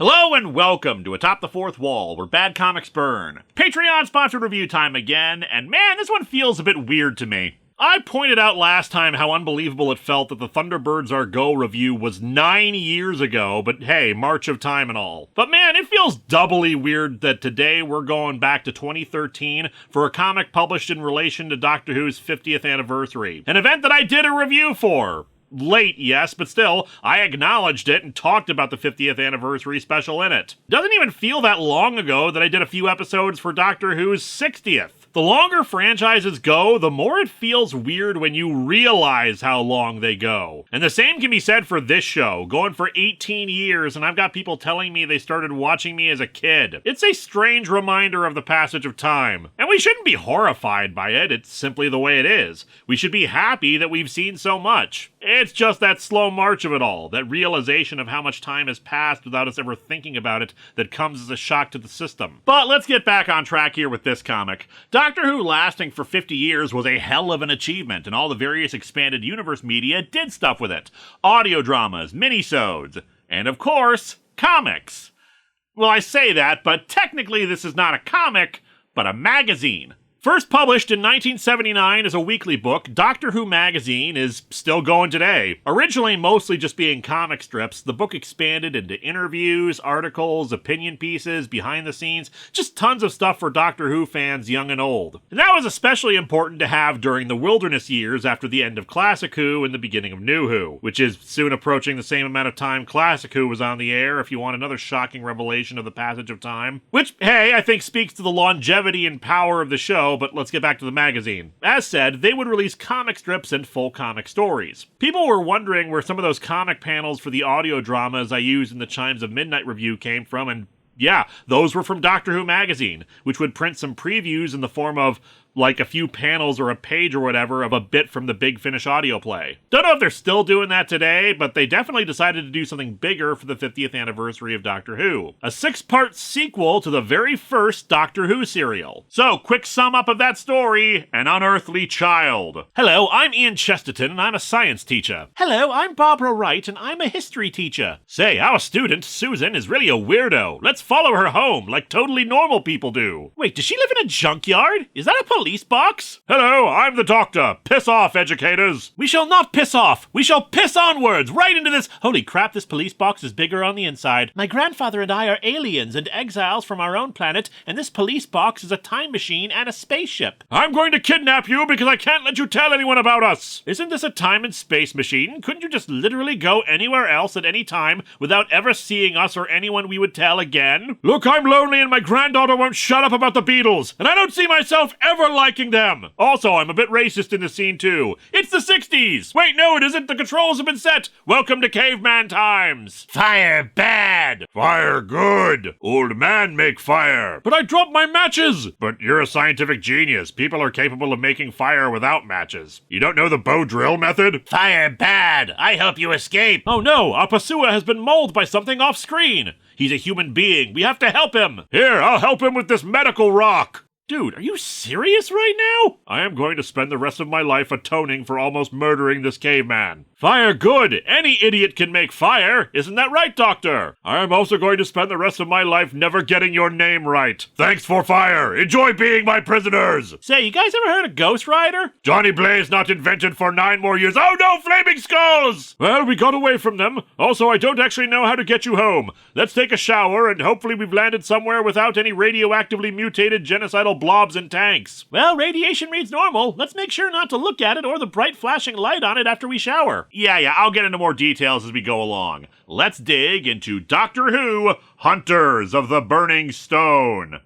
Hello and welcome to Atop the Fourth Wall, where bad comics burn. Patreon-sponsored review time again, and man, this one feels a bit weird to me. I pointed out last time how unbelievable it felt that the Thunderbirds Are Go review was 9 years ago, but hey, march of time and all. But man, it feels doubly weird that today we're going back to 2013 for a comic published in relation to Doctor Who's 50th anniversary. An event that I did a review for. Late, yes, but still, I acknowledged it and talked about the 50th anniversary special in it. Doesn't even feel that long ago that I did a few episodes for Doctor Who's 60th. The longer franchises go, the more it feels weird when you realize how long they go. And the same can be said for this show, going for 18 years, and I've got people telling me they started watching me as a kid. It's a strange reminder of the passage of time. And we shouldn't be horrified by it, it's simply the way it is. We should be happy that we've seen so much. It's just that slow march of it all, that realization of how much time has passed without us ever thinking about it, that comes as a shock to the system. But let's get back on track here with this comic. Doctor Who lasting for 50 years was a hell of an achievement, and all the various expanded universe media did stuff with it. Audio dramas, minisodes, and of course, comics. Well, I say that, but technically this is not a comic, but a magazine. First published in 1979 as a weekly book, Doctor Who magazine is still going today. Originally mostly just being comic strips, the book expanded into interviews, articles, opinion pieces, behind the scenes, just tons of stuff for Doctor Who fans young and old. And that was especially important to have during the wilderness years after the end of Classic Who and the beginning of New Who, which is soon approaching the same amount of time Classic Who was on the air if you want another shocking revelation of the passage of time. Which, hey, I think speaks to the longevity and power of the show, but let's get back to the magazine. As said, they would release comic strips and full comic stories. People were wondering where some of those comic panels for the audio dramas I used in the Chimes of Midnight review came from, and yeah, those were from Doctor Who magazine, which would print some previews in the form of like a few panels or a page or whatever of a bit from the Big Finish audio play. Don't know if they're still doing that today, but they definitely decided to do something bigger for the 50th anniversary of Doctor Who. A 6-part sequel to the very first Doctor Who serial. So, quick sum up of that story, An Unearthly Child. Hello, I'm Ian Chesterton and I'm a science teacher. Hello, I'm Barbara Wright and I'm a history teacher. Say, our student, Susan, is really a weirdo. Let's follow her home like totally normal people do. Wait, does she live in a junkyard? Is that a police box? Hello, I'm the doctor. Piss off, educators. We shall not piss off. We shall piss onwards, right into this. Holy crap, this police box is bigger on the inside. My grandfather and I are aliens and exiles from our own planet, and this police box is a time machine and a spaceship. I'm going to kidnap you because I can't let you tell anyone about us. Isn't this a time and space machine? Couldn't you just literally go anywhere else at any time without ever seeing us or anyone we would tell again? Look, I'm lonely and my granddaughter won't shut up about the Beatles, and I don't see myself ever liking them. Also, I'm a bit racist in the scene too. It's the 60s! Wait, no, it isn't. The controls have been set. Welcome to caveman times. Fire bad. Fire good. Old man make fire. But I dropped my matches. But you're a scientific genius. People are capable of making fire without matches. You don't know the bow drill method? Fire bad. I help you escape. Oh no, our pursuer has been mauled by something off screen. He's a human being. We have to help him. Here, I'll help him with this medical rock. Dude, are you serious right now? I am going to spend the rest of my life atoning for almost murdering this caveman. Fire good! Any idiot can make fire! Isn't that right, Doctor? I am also going to spend the rest of my life never getting your name right. Thanks for fire! Enjoy being my prisoners! Say, you guys ever heard of Ghost Rider? Johnny Blaze not invented for 9 more years. Oh no, flaming skulls! Well, we got away from them. Also, I don't actually know how to get you home. Let's take a shower and hopefully we've landed somewhere without any radioactively mutated genocidal blobs and tanks. Well, radiation reads normal. Let's make sure not to look at it or the bright flashing light on it after we shower. Yeah, I'll get into more details as we go along. Let's dig into Doctor Who, Hunters of the Burning Stone.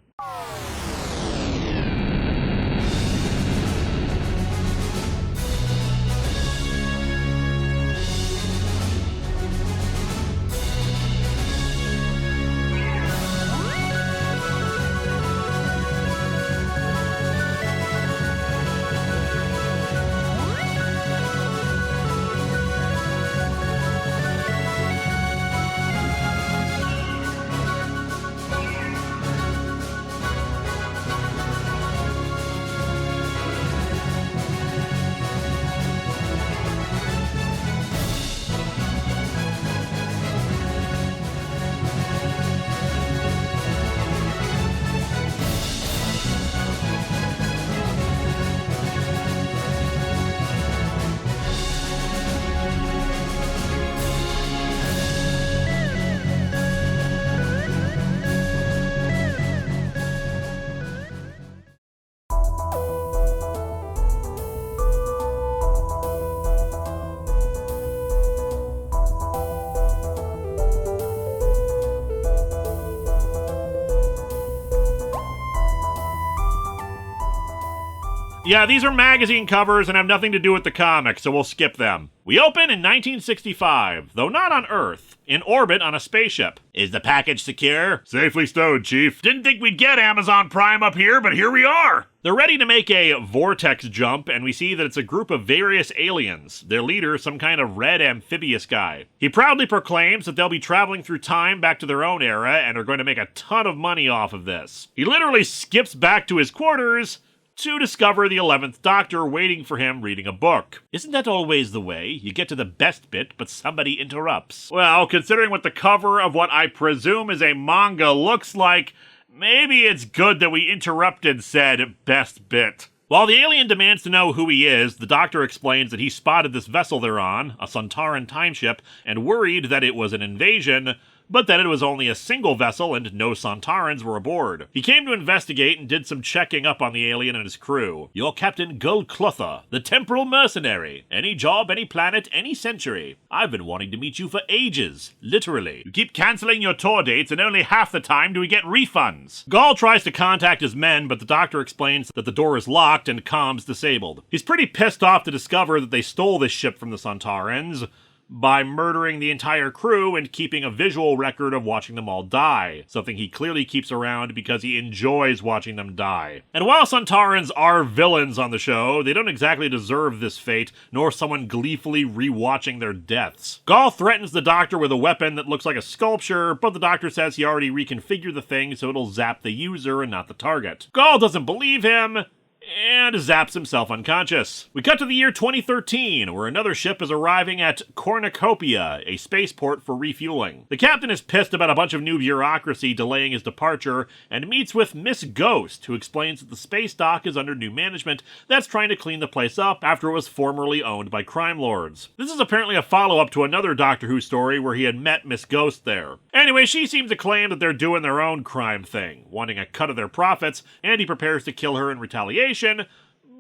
Yeah, these are magazine covers and have nothing to do with the comic, so we'll skip them. We open in 1965, though not on Earth, in orbit on a spaceship. Is the package secure? Safely stowed, Chief. Didn't think we'd get Amazon Prime up here, but here we are. They're ready to make a vortex jump, and we see that it's a group of various aliens. Their leader, some kind of red amphibious guy. He proudly proclaims that they'll be traveling through time back to their own era and are going to make a ton of money off of this. He literally skips back to his quarters to discover the 11th Doctor waiting for him reading a book. Isn't that always the way? You get to the best bit, but somebody interrupts. Well, considering what the cover of what I presume is a manga looks like, maybe it's good that we interrupted said best bit. While the alien demands to know who he is, the Doctor explains that he spotted this vessel they're on, a Sontaran timeship, and worried that it was an invasion, but that it was only a single vessel and no Sontarans were aboard. He came to investigate and did some checking up on the alien and his crew. You're Captain Gullclotha, the temporal mercenary. Any job, any planet, any century. I've been wanting to meet you for ages. Literally. You keep canceling your tour dates and only half the time do we get refunds. Gall tries to contact his men, but the Doctor explains that the door is locked and comms disabled. He's pretty pissed off to discover that they stole this ship from the Sontarans by murdering the entire crew and keeping a visual record of watching them all die, something he clearly keeps around because he enjoys watching them die. And while Sontarans are villains on the show, they don't exactly deserve this fate, nor someone gleefully rewatching their deaths. Gall threatens the Doctor with a weapon that looks like a sculpture, but the Doctor says he already reconfigured the thing so it'll zap the user and not the target. Gall doesn't believe him, and zaps himself unconscious. We cut to the year 2013, where another ship is arriving at Cornucopia, a spaceport for refueling. The captain is pissed about a bunch of new bureaucracy delaying his departure, and meets with Miss Ghost, who explains that the space dock is under new management that's trying to clean the place up after it was formerly owned by crime lords. This is apparently a follow-up to another Doctor Who story where he had met Miss Ghost there. Anyway, she seems to claim that they're doing their own crime thing, wanting a cut of their profits, and he prepares to kill her in retaliation,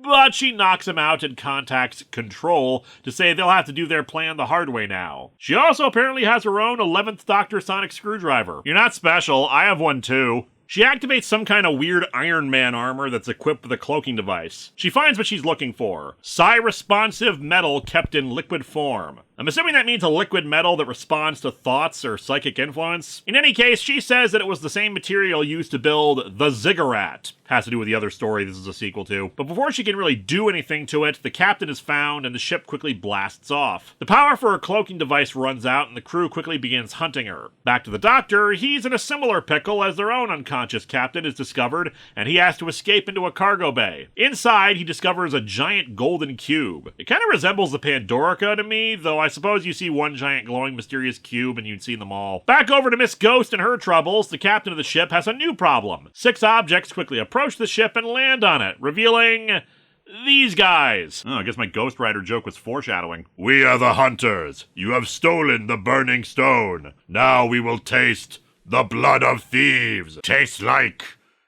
but she knocks him out and contacts Control to say they'll have to do their plan the hard way now. She also apparently has her own 11th Doctor sonic screwdriver. You're not special, I have one too. She activates some kind of weird Iron Man armor that's equipped with a cloaking device. She finds what she's looking for. Psi-responsive metal kept in liquid form. I'm assuming that means a liquid metal that responds to thoughts or psychic influence. In any case, she says that it was the same material used to build the Ziggurat. Has to do with the other story this is a sequel to. But before she can really do anything to it, the captain is found and the ship quickly blasts off. The power for her cloaking device runs out and the crew quickly begins hunting her. Back to the Doctor, he's in a similar pickle as their own unconscious captain is discovered, and he has to escape into a cargo bay. Inside, he discovers a giant golden cube. It kind of resembles the Pandorica to me, though I suppose you see one giant glowing mysterious cube and you'd seen them all. Back over to Miss Ghost and her troubles, the captain of the ship has a new problem. 6 objects quickly approach the ship and land on it, revealing these guys. Oh, I guess my Ghost Rider joke was foreshadowing. We are the hunters. You have stolen the burning stone. Now we will taste the blood of thieves. Tastes like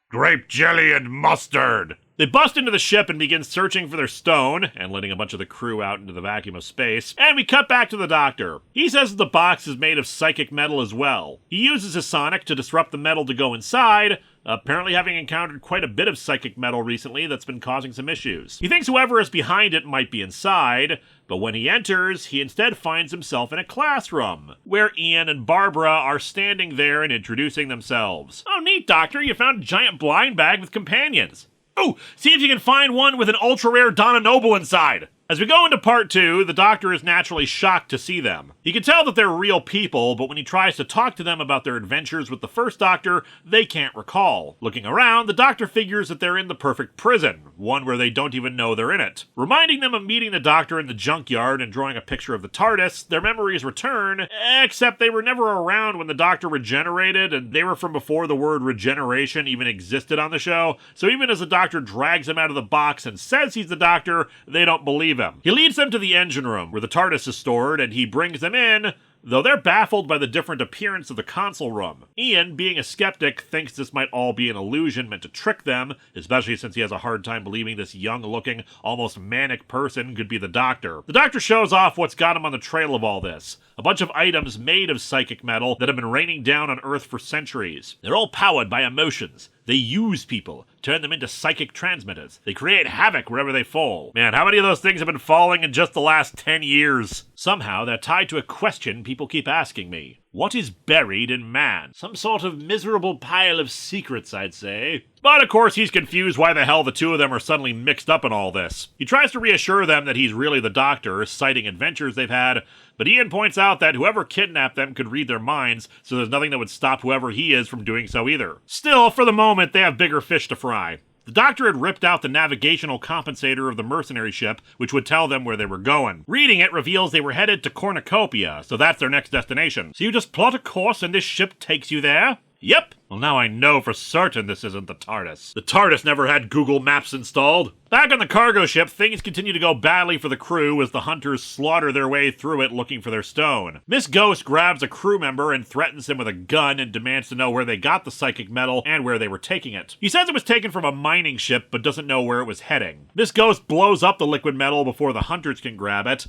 grape jelly and mustard. They bust into the ship and begin searching for their stone, and letting a bunch of the crew out into the vacuum of space, and we cut back to the Doctor. He says that the box is made of psychic metal as well. He uses his sonic to disrupt the metal to go inside, apparently having encountered quite a bit of psychic metal recently that's been causing some issues. He thinks whoever is behind it might be inside, but when he enters, he instead finds himself in a classroom, where Ian and Barbara are standing there and introducing themselves. Oh, neat, Doctor, you found a giant blind bag with companions. Oh, see if you can find one with an ultra-rare Donna Noble inside. As we go into part 2, the Doctor is naturally shocked to see them. He can tell that they're real people, but when he tries to talk to them about their adventures with the first Doctor, they can't recall. Looking around, the Doctor figures that they're in the perfect prison, one where they don't even know they're in it. Reminding them of meeting the Doctor in the junkyard and drawing a picture of the TARDIS, their memories return, except they were never around when the Doctor regenerated, and they were from before the word regeneration even existed on the show, so even as the Doctor drags him out of the box and says he's the Doctor, they don't believe him. He leads them to the engine room, where the TARDIS is stored, and he brings them in, though they're baffled by the different appearance of the console room. Ian, being a skeptic, thinks this might all be an illusion meant to trick them, especially since he has a hard time believing this young-looking, almost manic person could be the Doctor. The Doctor shows off what's got him on the trail of all this. A bunch of items made of psychic metal that have been raining down on Earth for centuries. They're all powered by emotions. They use people, turn them into psychic transmitters. They create havoc wherever they fall. Man, how many of those things have been falling in just the last 10 years? Somehow, they're tied to a question people keep asking me. What is buried in man? Some sort of miserable pile of secrets, I'd say. But of course, he's confused why the hell the two of them are suddenly mixed up in all this. He tries to reassure them that he's really the Doctor, citing adventures they've had, but Ian points out that whoever kidnapped them could read their minds, so there's nothing that would stop whoever he is from doing so either. Still, for the moment, they have bigger fish to fry. The Doctor had ripped out the navigational compensator of the mercenary ship, which would tell them where they were going. Reading it reveals they were headed to Cornucopia, so that's their next destination. So you just plot a course and this ship takes you there? Yep. Well, now I know for certain this isn't the TARDIS. The TARDIS never had Google Maps installed. Back on the cargo ship, things continue to go badly for the crew as the hunters slaughter their way through it looking for their stone. Miss Ghost grabs a crew member and threatens him with a gun and demands to know where they got the psychic metal and where they were taking it. He says it was taken from a mining ship but doesn't know where it was heading. Miss Ghost blows up the liquid metal before the hunters can grab it.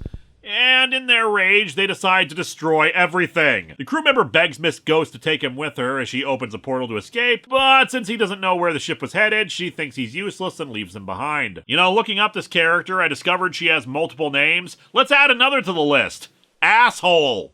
And in their rage, they decide to destroy everything. The crew member begs Miss Ghost to take him with her as she opens a portal to escape, but since he doesn't know where the ship was headed, she thinks he's useless and leaves him behind. You know, looking up this character, I discovered she has multiple names. Let's add another to the list. Asshole!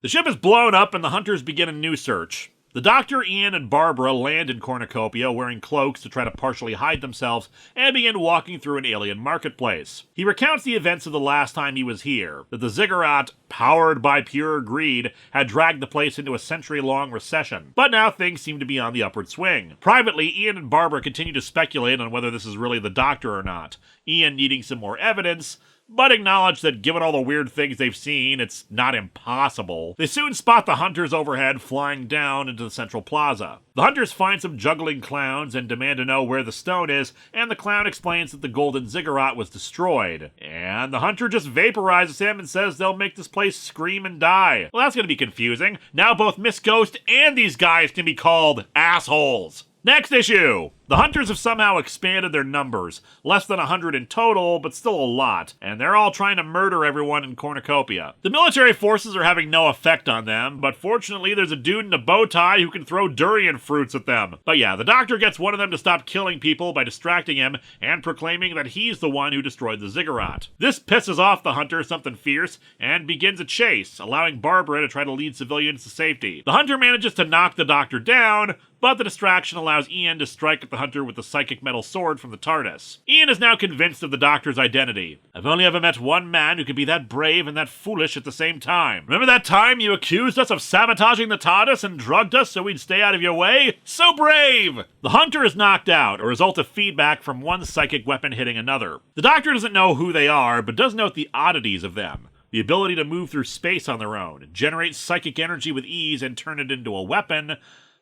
The ship is blown up and the hunters begin a new search. The Doctor, Ian, and Barbara land in Cornucopia wearing cloaks to try to partially hide themselves and begin walking through an alien marketplace. He recounts the events of the last time he was here, that the ziggurat, powered by pure greed, had dragged the place into a century-long recession. But now things seem to be on the upward swing. Privately, Ian and Barbara continue to speculate on whether this is really the Doctor or not, Ian needing some more evidence, but acknowledge that given all the weird things they've seen, it's not impossible. They soon spot the hunters overhead flying down into the central plaza. The hunters find some juggling clowns and demand to know where the stone is, and the clown explains that the golden ziggurat was destroyed. And the hunter just vaporizes him and says they'll make this place scream and die. Well, that's gonna be confusing. Now both Miss Ghost and these guys can be called assholes. Next issue! The hunters have somehow expanded their numbers, less than 100 in total, but still a lot, and they're all trying to murder everyone in Cornucopia. The military forces are having no effect on them, but fortunately there's a dude in a bow tie who can throw durian fruits at them. But yeah, the Doctor gets one of them to stop killing people by distracting him and proclaiming that he's the one who destroyed the ziggurat. This pisses off the hunter something fierce and begins a chase, allowing Barbara to try to lead civilians to safety. The hunter manages to knock the Doctor down, but the distraction allows Ian to strike at the hunter with the psychic metal sword from the TARDIS. Ian is now convinced of the Doctor's identity. I've only ever met one man who could be that brave and that foolish at the same time. Remember that time you accused us of sabotaging the TARDIS and drugged us so we'd stay out of your way? So brave! The hunter is knocked out, a result of feedback from one psychic weapon hitting another. The Doctor doesn't know who they are, but does note the oddities of them. The ability to move through space on their own, generate psychic energy with ease and turn it into a weapon,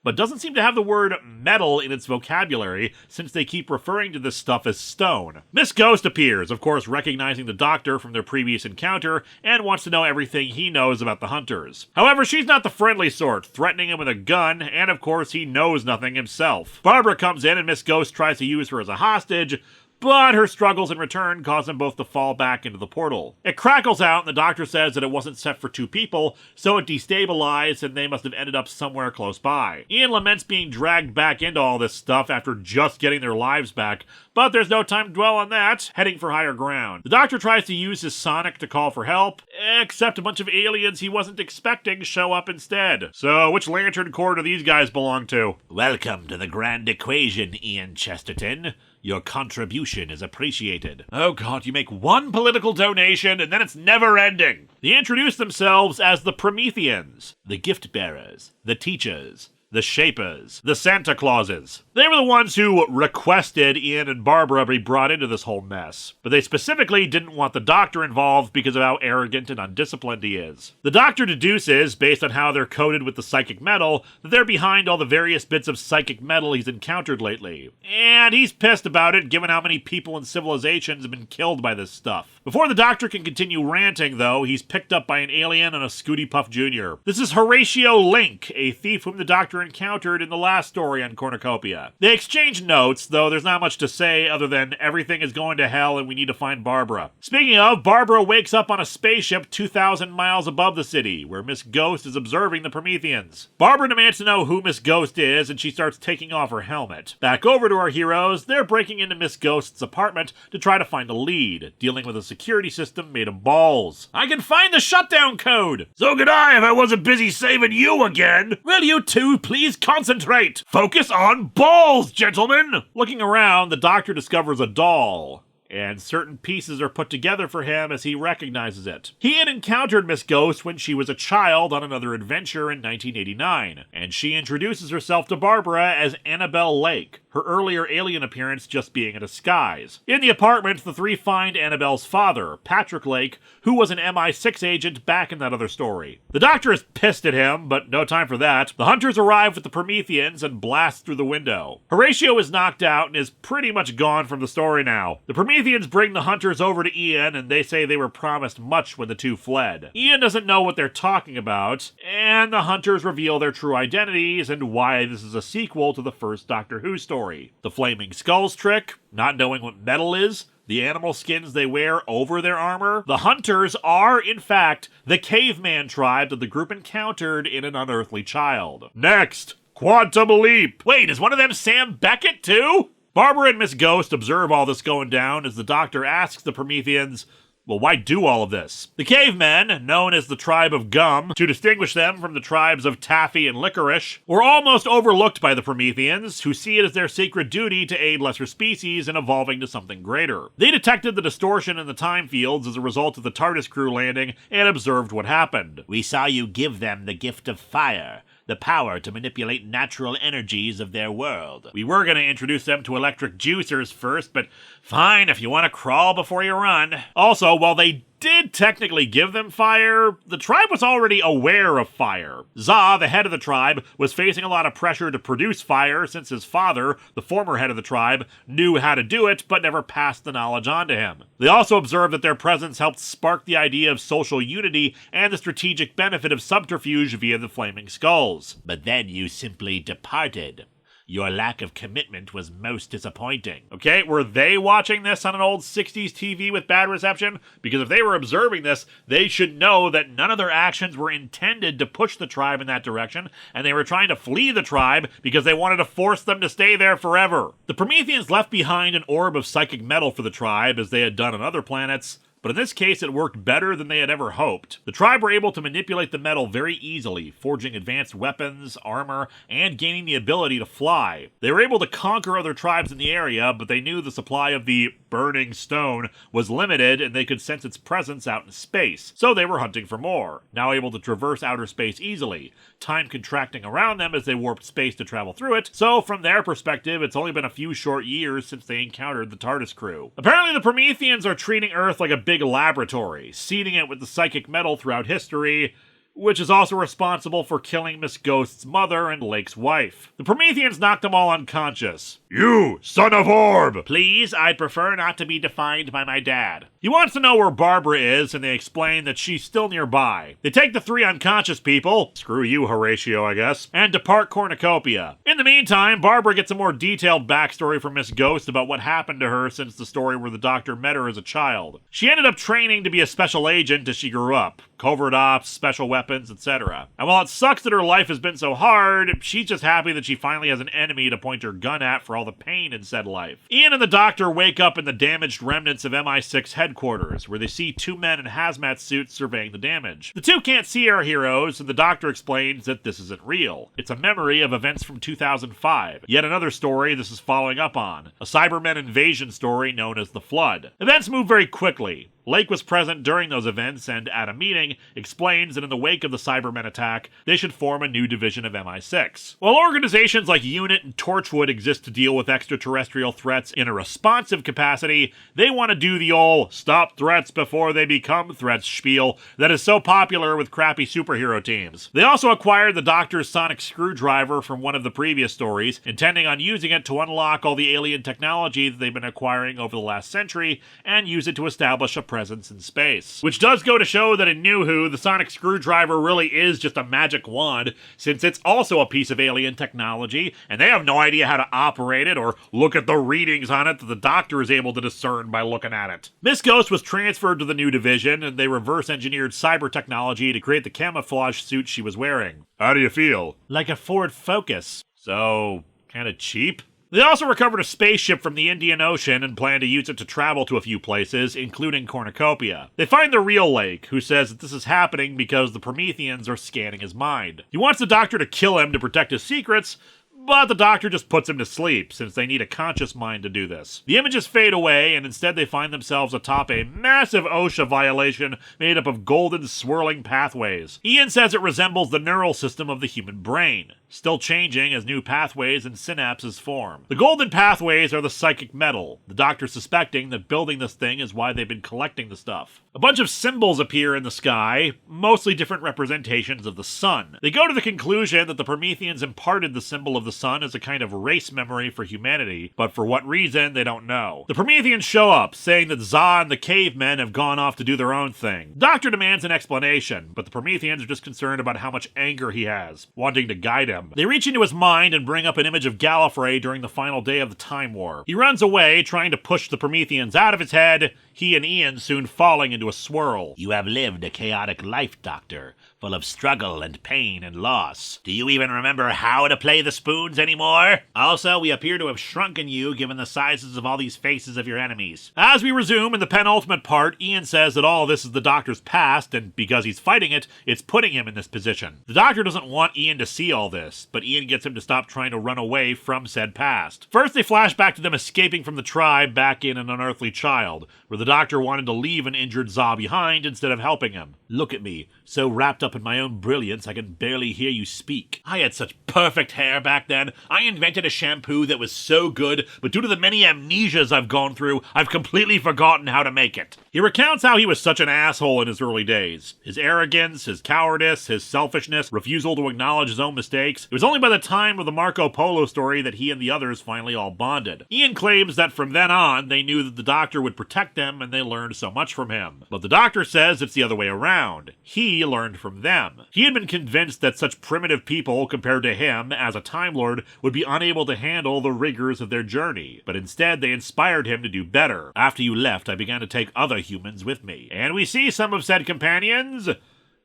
but doesn't seem to have the word metal in its vocabulary since they keep referring to this stuff as stone. Miss Ghost appears, of course recognizing the Doctor from their previous encounter, and wants to know everything he knows about the hunters. However, she's not the friendly sort, threatening him with a gun, and of course he knows nothing himself. Barbara comes in and Miss Ghost tries to use her as a hostage, but her struggles in return cause them both to fall back into the portal. It crackles out and the Doctor says that it wasn't set for two people, so it destabilized and they must have ended up somewhere close by. Ian laments being dragged back into all this stuff after just getting their lives back, but there's no time to dwell on that, heading for higher ground. The Doctor tries to use his sonic to call for help, except a bunch of aliens he wasn't expecting show up instead. So which lantern corps do these guys belong to? Welcome to the Grand Equation, Ian Chesterton. Your contribution is appreciated. Oh god, you make one political donation and then it's never ending. They introduce themselves as the Prometheians, the gift bearers, the teachers, the Shapers, the Santa Clauses. They were the ones who requested Ian and Barbara be brought into this whole mess, but they specifically didn't want the Doctor involved because of how arrogant and undisciplined he is. The Doctor deduces, based on how they're coated with the psychic metal, that they're behind all the various bits of psychic metal he's encountered lately. And he's pissed about it given how many people and civilizations have been killed by this stuff. Before the Doctor can continue ranting, though, he's picked up by an alien and a Scooty Puff Jr. This is Horatio Link, a thief whom the Doctor Doctor encountered in the last story on Cornucopia. They exchange notes, though there's not much to say other than everything is going to hell and we need to find Barbara. Speaking of, Barbara wakes up on a spaceship 2,000 miles above the city, where Miss Ghost is observing the Prometheians. Barbara demands to know who Miss Ghost is, and she starts taking off her helmet. Back over to our heroes, they're breaking into Miss Ghost's apartment to try to find a lead, dealing with a security system made of balls. I can find the shutdown code! So could I if I wasn't busy saving you again! Will you two please concentrate? Focus on balls, gentlemen! Looking around, the Doctor discovers a doll, and certain pieces are put together for him as he recognizes it. He had encountered Miss Ghost when she was a child on another adventure in 1989, and she introduces herself to Barbara as Annabelle Lake, her earlier alien appearance just being a disguise. In the apartment, the three find Annabelle's father, Patrick Lake, who was an MI6 agent back in that other story. The Doctor is pissed at him, but no time for that. The hunters arrive with the Prometheians and blast through the window. Horatio is knocked out and is pretty much gone from the story now. The Prometheians bring the hunters over to Ian, and they say they were promised much when the two fled. Ian doesn't know what they're talking about, and the hunters reveal their true identities and why this is a sequel to the first Doctor Who story. The flaming skulls trick, not knowing what metal is, the animal skins they wear over their armor. The hunters are, in fact, the caveman tribe that the group encountered in An Unearthly Child. Next, Quantum Leap. Wait, is one of them Sam Beckett too? Barbara and Miss Ghost observe all this going down as the Doctor asks the Prometheians, well, why do all of this? The cavemen, known as the tribe of Gum, to distinguish them from the tribes of Taffy and Licorice, were almost overlooked by the Prometheians, who see it as their sacred duty to aid lesser species in evolving to something greater. They detected the distortion in the time fields as a result of the TARDIS crew landing and observed what happened. We saw you give them the gift of fire, the power to manipulate natural energies of their world. We were going to introduce them to electric juicers first, but fine if you want to crawl before you run. Also, while they did technically give them fire, the tribe was already aware of fire. Za, the head of the tribe, was facing a lot of pressure to produce fire since his father, the former head of the tribe, knew how to do it but never passed the knowledge on to him. They also observed that their presence helped spark the idea of social unity and the strategic benefit of subterfuge via the flaming skulls. But then you simply departed. Your lack of commitment was most disappointing. Okay, were they watching this on an old 60s TV with bad reception? Because if they were observing this, they should know that none of their actions were intended to push the tribe in that direction, and they were trying to flee the tribe because they wanted to force them to stay there forever. The Prometheians left behind an orb of psychic metal for the tribe, as they had done on other planets, but in this case it worked better than they had ever hoped. The tribe were able to manipulate the metal very easily, forging advanced weapons, armor, and gaining the ability to fly. They were able to conquer other tribes in the area, but they knew the supply of the burning stone was limited and they could sense its presence out in space, so they were hunting for more. Now able to traverse outer space easily, time contracting around them as they warped space to travel through it, so from their perspective it's only been a few short years since they encountered the TARDIS crew. Apparently the Prometheians are treating Earth like a big laboratory, seeding it with the psychic metal throughout history, which is also responsible for killing Miss Ghost's mother and Lake's wife. The Prometheians knocked them all unconscious. You, son of Orb! Please, I'd prefer not to be defined by my dad. He wants to know where Barbara is, and they explain that she's still nearby. They take the three unconscious people, screw you, Horatio, I guess, and depart Cornucopia. In the meantime, Barbara gets a more detailed backstory from Miss Ghost about what happened to her since the story where the Doctor met her as a child. She ended up training to be a special agent as she grew up. Covert ops, special weapons, etc. And while it sucks that her life has been so hard, she's just happy that she finally has an enemy to point her gun at for all the pain in said life. Ian and the Doctor wake up in the damaged remnants of MI6 headquarters, where they see two men in hazmat suits surveying the damage. The two can't see our heroes, and the Doctor explains that this isn't real. It's a memory of events from 2005, yet another story this is following up on, a Cybermen invasion story known as the Flood. Events move very quickly. Lake was present during those events and, at a meeting, explains that in the wake of the Cybermen attack, they should form a new division of MI6. While organizations like UNIT and Torchwood exist to deal with extraterrestrial threats in a responsive capacity, they want to do the old stop threats before they become threats spiel that is so popular with crappy superhero teams. They also acquired the Doctor's sonic screwdriver from one of the previous stories, intending on using it to unlock all the alien technology that they've been acquiring over the last century and use it to establish a presence in space. Which does go to show that in New Who, the sonic screwdriver really is just a magic wand, since it's also a piece of alien technology, and they have no idea how to operate it or look at the readings on it that the Doctor is able to discern by looking at it. Miss Ghost was transferred to the new division, and they reverse-engineered cyber technology to create the camouflage suit she was wearing. How do you feel? Like a Ford Focus. So, kinda cheap? They also recovered a spaceship from the Indian Ocean and plan to use it to travel to a few places, including Cornucopia. They find the real Lake, who says that this is happening because the Prometheians are scanning his mind. He wants the Doctor to kill him to protect his secrets, but the Doctor just puts him to sleep, since they need a conscious mind to do this. The images fade away, and instead they find themselves atop a massive OSHA violation made up of golden swirling pathways. Ian says it resembles the neural system of the human brain, still changing as new pathways and synapses form. The golden pathways are the psychic metal, the Doctor suspecting that building this thing is why they've been collecting the stuff. A bunch of symbols appear in the sky, mostly different representations of the sun. They go to the conclusion that the Prometheians imparted the symbol of the sun as a kind of race memory for humanity, but for what reason, they don't know. The Prometheians show up, saying that Za and the cavemen have gone off to do their own thing. The Doctor demands an explanation, but the Prometheians are just concerned about how much anger he has, wanting to guide him. They reach into his mind and bring up an image of Gallifrey during the final day of the Time War. He runs away, trying to push the Prometheians out of his head, he and Ian soon falling into a swirl. You have lived a chaotic life, Doctor, full of struggle and pain and loss. Do you even remember how to play the spoons anymore? Also, we appear to have shrunken you given the sizes of all these faces of your enemies. As we resume in the penultimate part, Ian says that all this is the Doctor's past, and because he's fighting it, it's putting him in this position. The Doctor doesn't want Ian to see all this, but Ian gets him to stop trying to run away from said past. First, they flash back to them escaping from the tribe back in An Unearthly Child, where the Doctor wanted to leave an injured Za behind instead of helping him. Look at me, so wrapped up in my own brilliance I can barely hear you speak. I had such perfect hair back then. I invented a shampoo that was so good, but due to the many amnesias I've gone through, I've completely forgotten how to make it. He recounts how he was such an asshole in his early days. His arrogance, his cowardice, his selfishness, refusal to acknowledge his own mistakes. It was only by the time of the Marco Polo story that he and the others finally all bonded. Ian claims that from then on, they knew that the Doctor would protect them and they learned so much from him. But the Doctor says it's the other way around. He learned from them. He had been convinced that such primitive people, compared to him, as a Time Lord, would be unable to handle the rigors of their journey. But instead, they inspired him to do better. After you left, I began to take other humans with me. And we see some of said companions,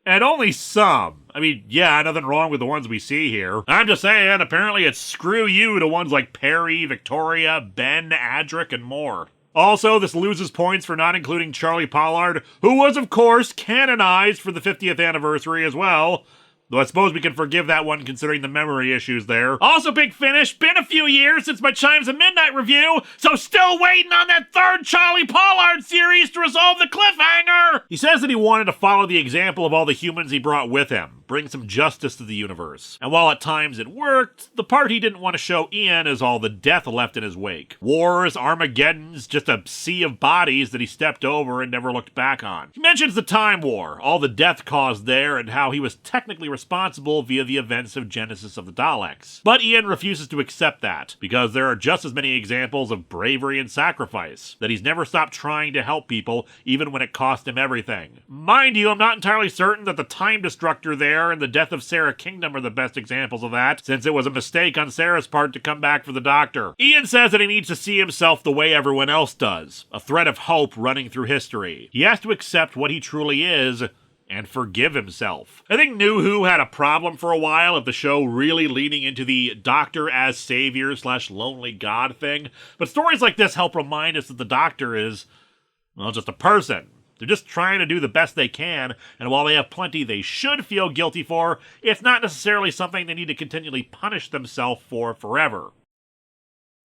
and only some. I mean, yeah, nothing wrong with the ones we see here. I'm just saying, apparently it's screw you to ones like Perry, Victoria, Ben, Adric, and more. Also, this loses points for not including Charlie Pollard, who was, of course, canonized for the 50th anniversary as well. Though I suppose we can forgive that one considering the memory issues there. Also, big finish, been a few years since my Chimes of Midnight review, so still waiting on that third Charlie Pollard series to resolve the cliffhanger! He says that he wanted to follow the example of all the humans he brought with him, bring some justice to the universe. And while at times it worked, the part he didn't want to show Ian is all the death left in his wake. Wars, Armageddons, just a sea of bodies that he stepped over and never looked back on. He mentions the Time War, all the death caused there, and how he was technically responsible via the events of Genesis of the Daleks. But Ian refuses to accept that, because there are just as many examples of bravery and sacrifice, that he's never stopped trying to help people, even when it cost him everything. Mind you, I'm not entirely certain that the Time Destructor there and the death of Sarah Kingdom are the best examples of that, since it was a mistake on Sarah's part to come back for the Doctor. Ian says that he needs to see himself the way everyone else does, a thread of hope running through history. He has to accept what he truly is, and forgive himself. I think New Who had a problem for a while of the show really leaning into the Doctor as savior / lonely god thing, but stories like this help remind us that the Doctor is, well, just a person. They're just trying to do the best they can, and while they have plenty they should feel guilty for, it's not necessarily something they need to continually punish themselves for forever.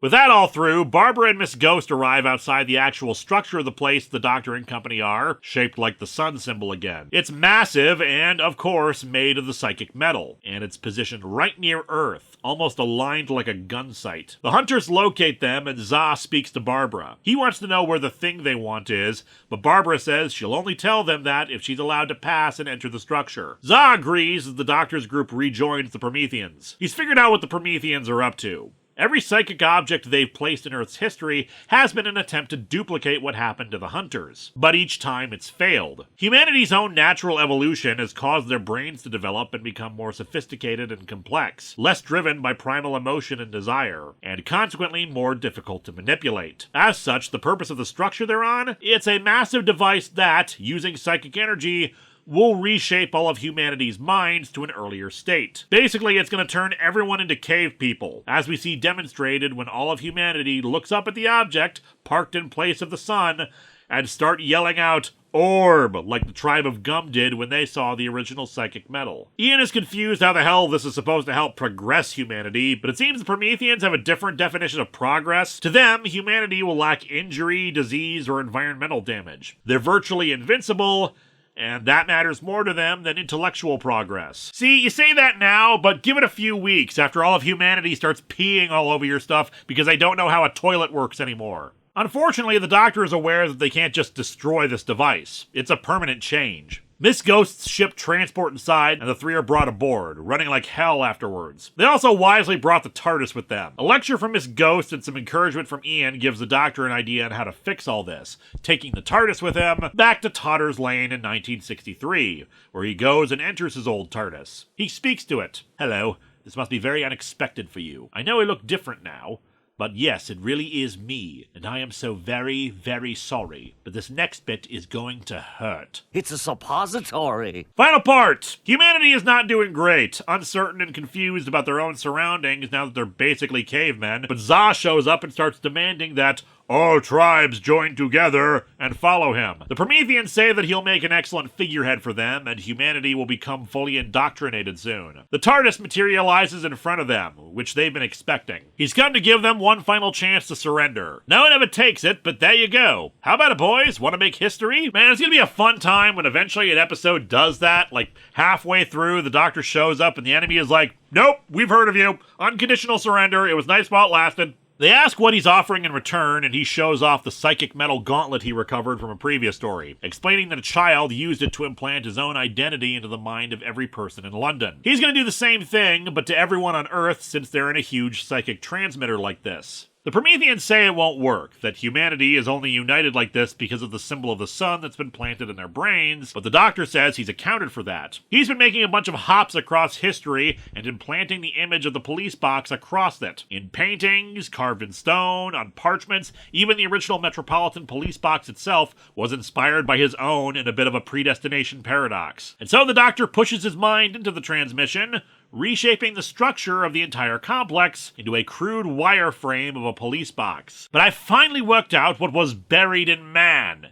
With that all through, Barbara and Miss Ghost arrive outside the actual structure of the place the Doctor and company are, shaped like the sun symbol again. It's massive and, of course, made of the psychic metal, and it's positioned right near Earth, almost aligned like a gun sight. The hunters locate them, and Za speaks to Barbara. He wants to know where the thing they want is, but Barbara says she'll only tell them that if she's allowed to pass and enter the structure. Za agrees as the Doctor's group rejoins the Prometheians. He's figured out what the Prometheians are up to. Every psychic object they've placed in Earth's history has been an attempt to duplicate what happened to the Hunters, but each time it's failed. Humanity's own natural evolution has caused their brains to develop and become more sophisticated and complex, less driven by primal emotion and desire, and consequently more difficult to manipulate. As such, the purpose of the structure they're on? It's a massive device that, using psychic energy, will reshape all of humanity's minds to an earlier state. Basically, it's going to turn everyone into cave people, as we see demonstrated when all of humanity looks up at the object, parked in place of the sun, and start yelling out, "Orb," like the tribe of Gum did when they saw the original psychic metal. Ian is confused how the hell this is supposed to help progress humanity, but it seems the Prometheians have a different definition of progress. To them, humanity will lack injury, disease, or environmental damage. They're virtually invincible, and that matters more to them than intellectual progress. See, you say that now, but give it a few weeks after all of humanity starts peeing all over your stuff because they don't know how a toilet works anymore. Unfortunately, the Doctor is aware that they can't just destroy this device. It's a permanent change. Miss Ghost's ship transport inside, and the three are brought aboard, running like hell afterwards. They also wisely brought the TARDIS with them. A lecture from Miss Ghost and some encouragement from Ian gives the Doctor an idea on how to fix all this, taking the TARDIS with him back to Totter's Lane in 1963, where he goes and enters his old TARDIS. He speaks to it. "Hello, this must be very unexpected for you. I know I look different now. But yes, it really is me, and I am so very, very sorry. But this next bit is going to hurt." It's a suppository. Final part! Humanity is not doing great, uncertain and confused about their own surroundings now that they're basically cavemen. But Za shows up and starts demanding that all tribes join together and follow him. The Prometheians say that he'll make an excellent figurehead for them, and humanity will become fully indoctrinated soon. The TARDIS materializes in front of them, which they've been expecting. He's come to give them one final chance to surrender. No one ever takes it, but there you go. How about it, boys? Want to make history? Man, it's gonna be a fun time when eventually an episode does that. Like, halfway through, the Doctor shows up and the enemy is like, "Nope, we've heard of you. Unconditional surrender. It was nice while it lasted." They ask what he's offering in return, and he shows off the psychic metal gauntlet he recovered from a previous story, explaining that a child used it to implant his own identity into the mind of every person in London. He's going to do the same thing, but to everyone on Earth, since they're in a huge psychic transmitter like this. The Prometheians say it won't work, that humanity is only united like this because of the symbol of the sun that's been planted in their brains, but the Doctor says he's accounted for that. He's been making a bunch of hops across history and implanting the image of the police box across it. In paintings, carved in stone, on parchments, even the original Metropolitan Police box itself was inspired by his own in a bit of a predestination paradox. And so the Doctor pushes his mind into the transmission, reshaping the structure of the entire complex into a crude wireframe of a police box. But I finally worked out what was buried in man.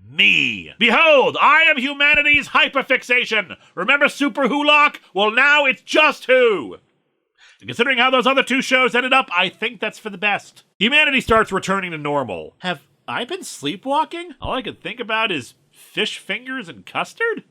Me. Behold, I am humanity's hyperfixation. Remember Super Who-Lock? Well, now it's just Who. And considering how those other two shows ended up, I think that's for the best. Humanity starts returning to normal. Have I been sleepwalking? All I can think about is fish fingers and custard?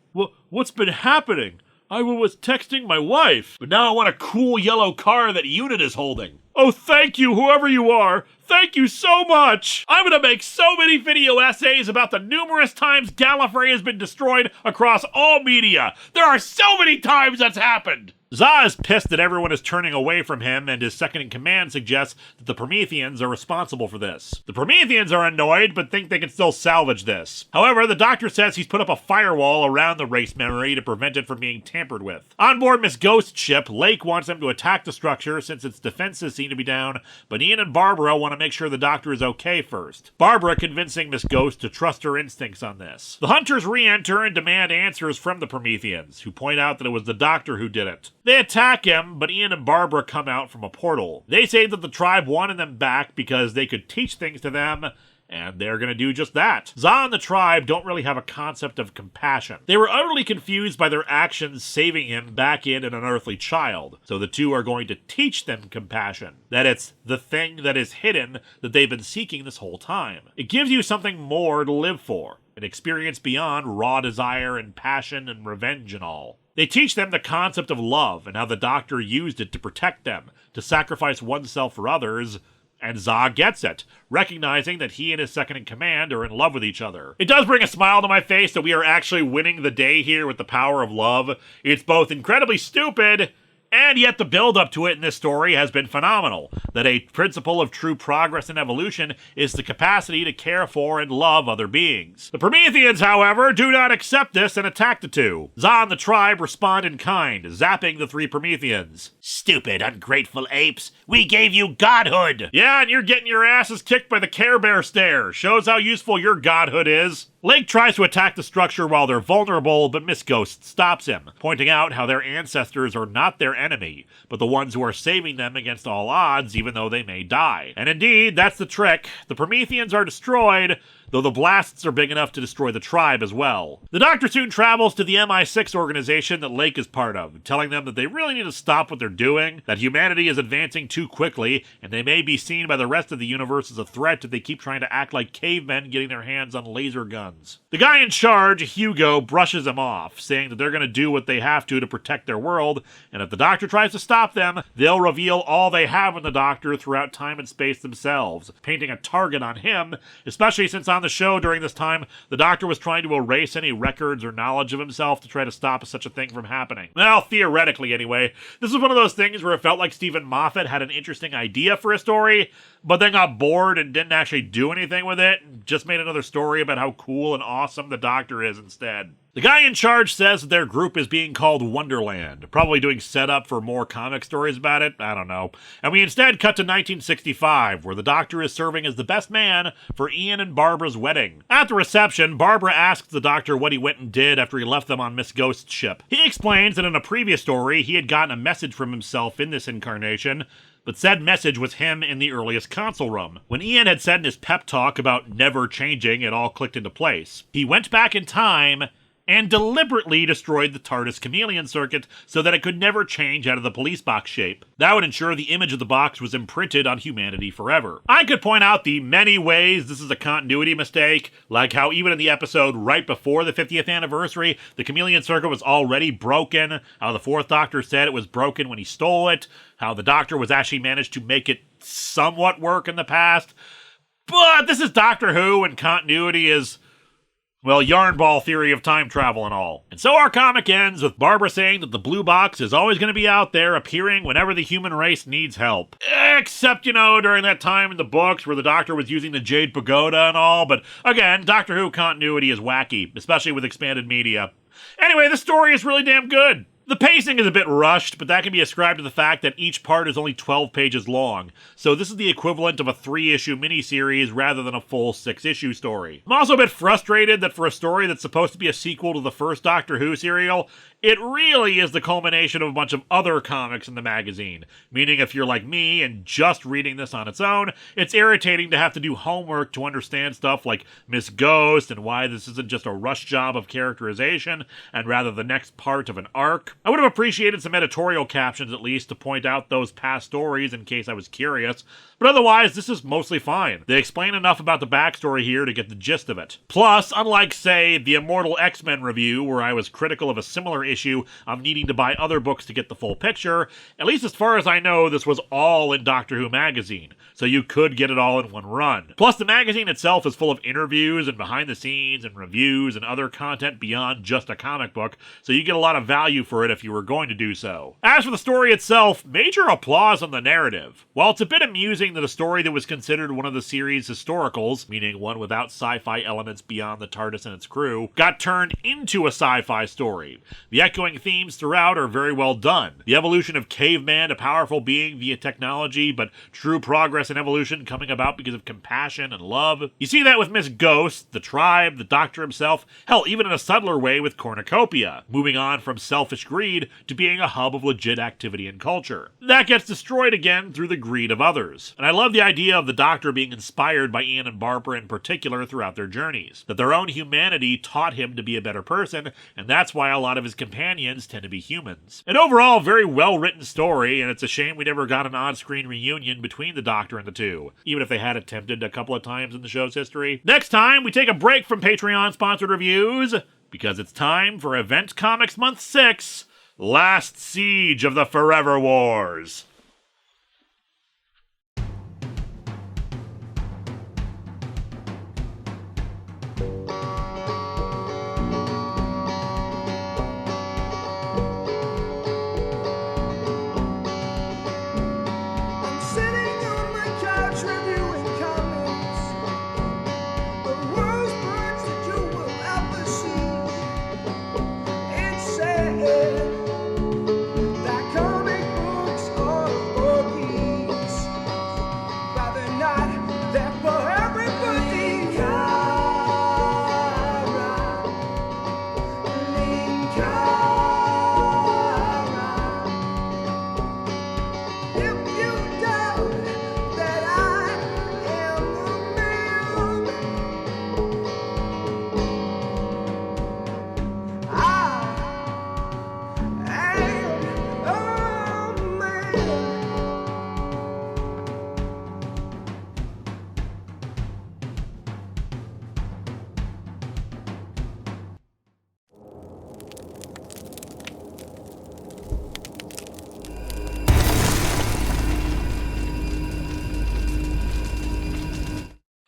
What's been happening? I was texting my wife, but now I want a cool yellow car that Unit is holding. Oh, thank you, whoever you are. Thank you so much. I'm gonna make so many video essays about the numerous times Gallifrey has been destroyed across all media. There are so many times that's happened. Za is pissed that everyone is turning away from him, and his second-in-command suggests that the Prometheians are responsible for this. The Prometheians are annoyed, but think they can still salvage this. However, the Doctor says he's put up a firewall around the race memory to prevent it from being tampered with. On board Miss Ghost's ship, Lake wants them to attack the structure since its defenses seem to be down, but Ian and Barbara want to make sure the Doctor is okay first. Barbara convincing Miss Ghost to trust her instincts on this. The Hunters re-enter and demand answers from the Prometheians, who point out that it was the Doctor who did it. They attack him, but Ian and Barbara come out from a portal. They say that the tribe wanted them back because they could teach things to them, and they're gonna do just that. Za and the tribe don't really have a concept of compassion. They were utterly confused by their actions saving him back in an unearthly child, so the two are going to teach them compassion. That it's the thing that is hidden that they've been seeking this whole time. It gives you something more to live for, an experience beyond raw desire and passion and revenge and all. They teach them the concept of love and how the Doctor used it to protect them, to sacrifice oneself for others, and Za gets it, recognizing that he and his second-in-command are in love with each other. It does bring a smile to my face that we are actually winning the day here with the power of love. It's both incredibly stupid And yet the build-up to it in this story has been phenomenal. That a principle of true progress and evolution is the capacity to care for and love other beings. The Prometheians, however, do not accept this and attack the two. Za and the tribe respond in kind, zapping the three Prometheians. Stupid, ungrateful apes. We gave you godhood. Yeah, and you're getting your asses kicked by the Care Bear stare. Shows how useful your godhood is. Link tries to attack the structure while they're vulnerable, but Miss Ghost stops him, pointing out how their ancestors are not their enemy, but the ones who are saving them against all odds, even though they may die. And indeed, that's the trick. The Prometheians are destroyed, though the blasts are big enough to destroy the tribe as well. The Doctor soon travels to the MI6 organization that Lake is part of, telling them that they really need to stop what they're doing, that humanity is advancing too quickly, and they may be seen by the rest of the universe as a threat if they keep trying to act like cavemen getting their hands on laser guns. The guy in charge, Hugo, brushes him off, saying that they're going to do what they have to protect their world, and if the Doctor tries to stop them, they'll reveal all they have in the Doctor throughout time and space themselves, painting a target on him, especially since on the show during this time, the Doctor was trying to erase any records or knowledge of himself to try to stop such a thing from happening. Well, theoretically anyway. This was one of those things where it felt like Stephen Moffat had an interesting idea for a story, but then got bored and didn't actually do anything with it, and just made another story about how cool and awesome the Doctor is instead. The guy in charge says that their group is being called Wonderland, probably doing setup for more comic stories about it, I don't know. And we instead cut to 1965, where the Doctor is serving as the best man for Ian and Barbara's wedding. At the reception, Barbara asks the Doctor what he went and did after he left them on Miss Ghost's ship. He explains that in a previous story, he had gotten a message from himself in this incarnation, but said message was him in the earliest console room. When Ian had said in his pep talk about never changing, it all clicked into place. He went back in time and deliberately destroyed the TARDIS chameleon circuit so that it could never change out of the police box shape. That would ensure the image of the box was imprinted on humanity forever. I could point out the many ways this is a continuity mistake, like how even in the episode right before the 50th anniversary, the chameleon circuit was already broken, how the Fourth Doctor said it was broken when he stole it, how the Doctor was actually managed to make it somewhat work in the past. But this is Doctor Who, and continuity is, well, yarn ball theory of time travel and all. And so our comic ends with Barbara saying that the blue box is always going to be out there, appearing whenever the human race needs help. Except, during that time in the books where the Doctor was using the Jade Pagoda and all, but again, Doctor Who continuity is wacky, especially with expanded media. Anyway, this story is really damn good. The pacing is a bit rushed, but that can be ascribed to the fact that each part is only 12 pages long, so this is the equivalent of a 3-issue miniseries rather than a full 6-issue story. I'm also a bit frustrated that for a story that's supposed to be a sequel to the first Doctor Who serial, it really is the culmination of a bunch of other comics in the magazine, meaning if you're like me and just reading this on its own, it's irritating to have to do homework to understand stuff like Miss Ghost and why this isn't just a rush job of characterization and rather the next part of an arc. I would have appreciated some editorial captions at least to point out those past stories in case I was curious, but otherwise this is mostly fine. They explain enough about the backstory here to get the gist of it. Plus, unlike, say, the Immortal X-Men review where I was critical of a similar issue of needing to buy other books to get the full picture, at least as far as I know this was all in Doctor Who magazine, so you could get it all in one run. Plus the magazine itself is full of interviews and behind the scenes and reviews and other content beyond just a comic book, so you get a lot of value for it if you were going to do so. As for the story itself, major applause on the narrative. While it's a bit amusing that a story that was considered one of the series' historicals, meaning one without sci-fi elements beyond the TARDIS and its crew, got turned into a sci-fi story. The echoing themes throughout are very well done. The evolution of caveman to powerful being via technology, but true progress and evolution coming about because of compassion and love. You see that with Miss Ghost, the tribe, the Doctor himself, hell, even in a subtler way with Cornucopia, moving on from selfish greed to being a hub of legit activity and culture. That gets destroyed again through the greed of others. And I love the idea of the Doctor being inspired by Ian and Barbara in particular throughout their journeys. That their own humanity taught him to be a better person, and that's why a lot of his companions tend to be humans. An overall very well-written story, and it's a shame we never got an on-screen reunion between the Doctor and the two, even if they had attempted a couple of times in the show's history. Next time, we take a break from Patreon-sponsored reviews, because it's time for Event Comics Month 6, Last Siege of the Forever Wars.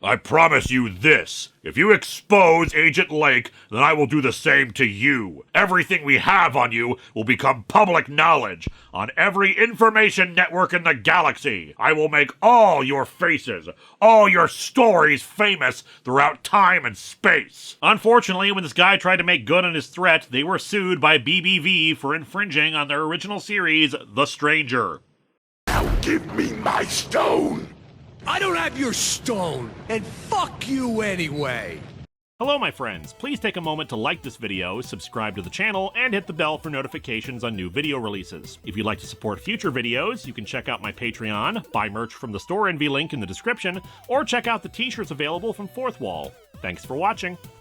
I promise you this. If you expose Agent Lake, then I will do the same to you. Everything we have on you will become public knowledge on every information network in the galaxy. I will make all your faces, all your stories famous throughout time and space. Unfortunately, when this guy tried to make good on his threat, they were sued by BBV for infringing on their original series, The Stranger. Now give me my stone! I don't have your stone, and fuck you anyway! Hello my friends, please take a moment to like this video, subscribe to the channel, and hit the bell for notifications on new video releases. If you'd like to support future videos, you can check out my Patreon, buy merch from the store envy link in the description, or check out the t-shirts available from Fourth Wall. Thanks for watching!